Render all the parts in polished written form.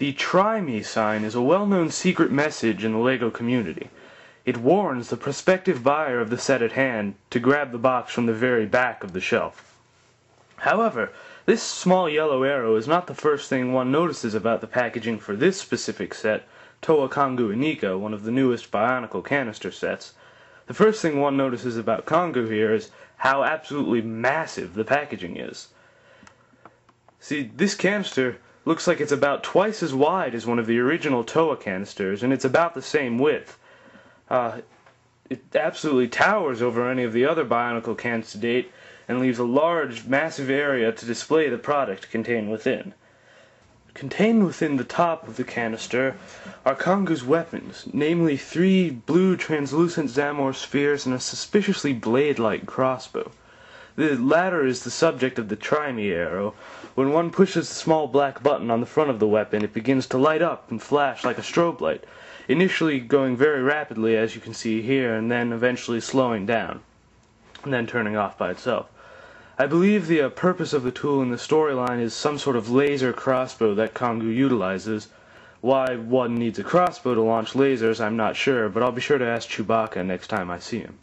The Try Me sign is a well-known secret message in the LEGO community. It warns the prospective buyer of the set at hand to grab the box from the very back of the shelf. However, this small yellow arrow is not the first thing one notices about the packaging for this specific set, Toa Kongu Inika, one of the newest BIONICLE canister sets. The first thing one notices about Kongu here is how absolutely massive the packaging is. See, this canister looks like it's about twice as wide as one of the original Toa canisters, and it's about the same width. It absolutely towers over any of the other BIONICLE cans to date, and leaves a large, massive area to display the product contained within. Contained within the top of the canister are Kongu's weapons, namely 3 blue translucent Zamor spheres and a suspiciously blade-like crossbow. The latter is the subject of the Try Me arrow. When one pushes the small black button on the front of the weapon, it begins to light up and flash like a strobe light, initially going very rapidly, as you can see here, and then eventually slowing down, and then turning off by itself. I believe the purpose of the tool in the storyline is some sort of laser crossbow that Kongu utilizes. Why one needs a crossbow to launch lasers, I'm not sure, but I'll be sure to ask Chewbacca next time I see him.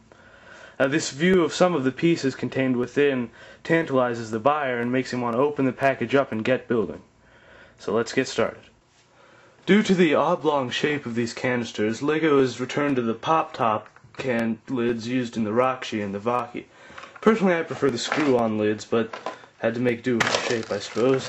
This view of some of the pieces contained within tantalizes the buyer and makes him want to open the package up and get building. So let's get started. Due to the oblong shape of these canisters, LEGO has returned to the pop-top can lids used in the Rakshi and the Vaki. Personally, I prefer the screw-on lids, but had to make do with the shape, I suppose.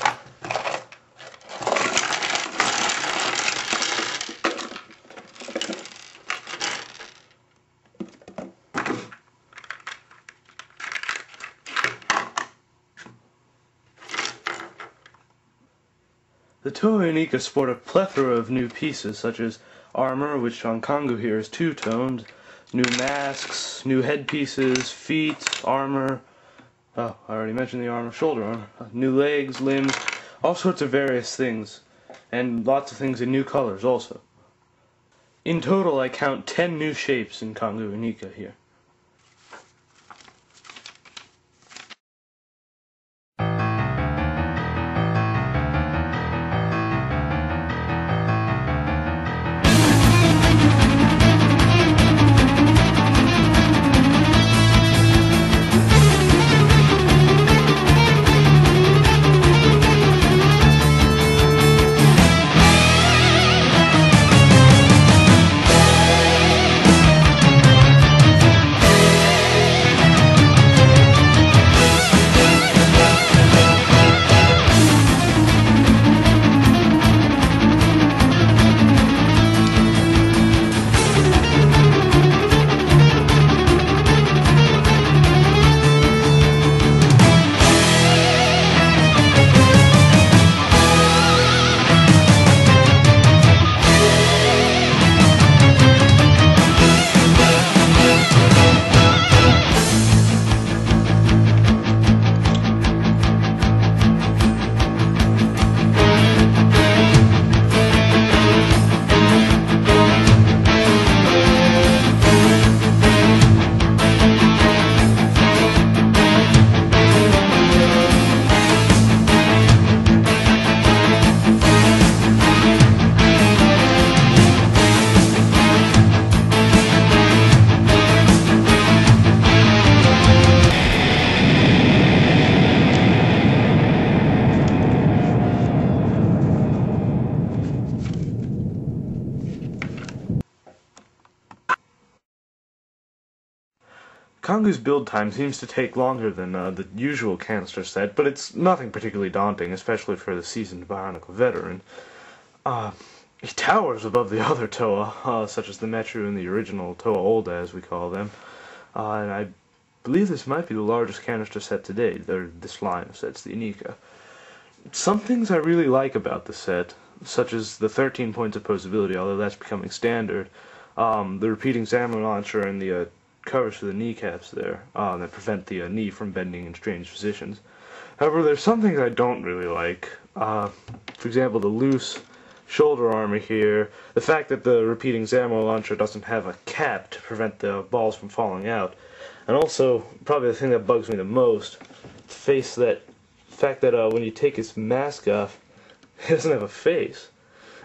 The Toa Inika sport a plethora of new pieces, such as armor, which on Kongu here is two-toned, new masks, new headpieces, feet, armor, I already mentioned the armor, shoulder armor, new legs, limbs, all sorts of various things, and lots of things in new colors also. In total, I count 10 new shapes in Kongu Inika here. Kongu's build time seems to take longer than the usual canister set, but it's nothing particularly daunting, especially for the seasoned BIONICLE veteran. He towers above the other Toa, such as the Metru and the original Toa Olda, as we call them, and I believe this might be the largest canister set to date, or this line of sets, the Inika. Some things I really like about the set, such as the 13 points of posability, although that's becoming standard, the repeating Zamor launcher and the covers for the kneecaps there that prevent the knee from bending in strange positions. However, there's some things I don't really like. For example, the loose shoulder armor here, the fact that the repeating Zamor launcher doesn't have a cap to prevent the balls from falling out, and also, probably the thing that bugs me the most, the fact that when you take his mask off, he doesn't have a face.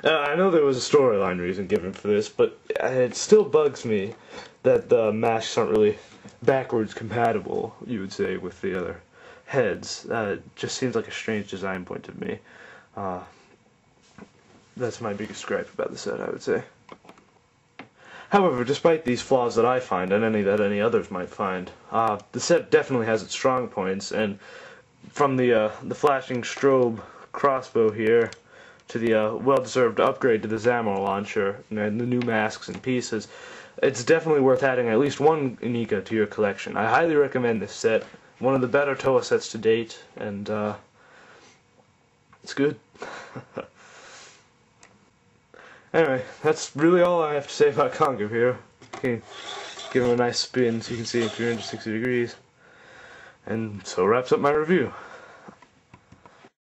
I know there was a storyline reason given for this, but it still bugs me that the masks aren't really backwards compatible, you would say, with the other heads. It just seems like a strange design point to me. That's my biggest gripe about the set, I would say. However, despite these flaws that I find, and any that any others might find, the set definitely has its strong points, and from the flashing strobe crossbow here, to the well-deserved upgrade to the Zamor launcher, and the new masks and pieces, it's definitely worth adding at least one Inika to your collection. I highly recommend this set, one of the better Toa sets to date, and it's good. Anyway, that's really all I have to say about Kongu here. Okay, give him a nice spin so you can see 360 degrees. And so wraps up my review.